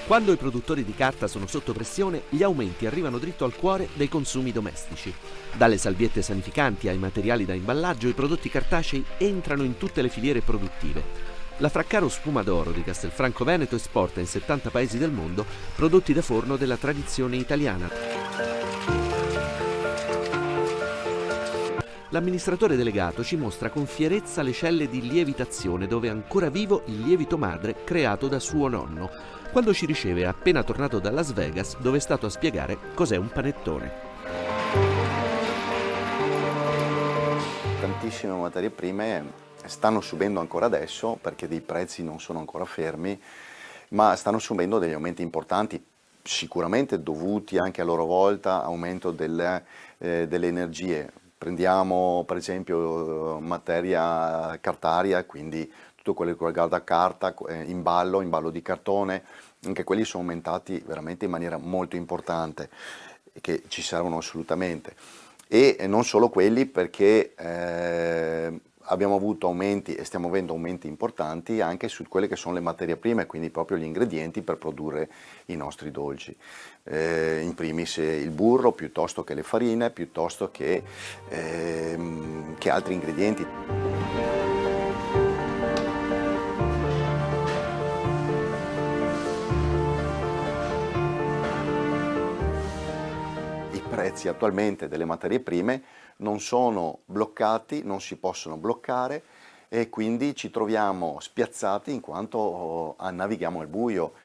Quando i produttori di carta sono sotto pressione, gli aumenti arrivano dritto al cuore dei consumi domestici. Dalle salviette sanificanti ai materiali da imballaggio, i prodotti cartacei entrano in tutte le filiere produttive. La Fraccaro Spuma d'Oro di Castelfranco Veneto esporta in 70 paesi del mondo prodotti da forno della tradizione italiana. L'amministratore delegato ci mostra con fierezza le celle di lievitazione dove è ancora vivo il lievito madre creato da suo nonno, quando ci riceve appena tornato da Las Vegas, dove è stato a spiegare cos'è un panettone. Tantissime materie prime stanno subendo ancora adesso, perché dei prezzi non sono ancora fermi, ma stanno subendo degli aumenti importanti, sicuramente dovuti anche a loro volta all'aumento delle energie. Prendiamo per esempio materia cartaria, quindi tutto quello che riguarda carta, imballo di cartone, anche quelli sono aumentati veramente in maniera molto importante, che ci servono assolutamente. E non solo quelli, perché abbiamo avuto aumenti e stiamo avendo aumenti importanti anche su quelle che sono le materie prime, quindi proprio gli ingredienti per produrre i nostri dolci. In primis il burro, piuttosto che le farine, piuttosto che altri ingredienti. I prezzi attualmente delle materie prime non sono bloccati, non si possono bloccare e quindi ci troviamo spiazzati in quanto navighiamo al buio.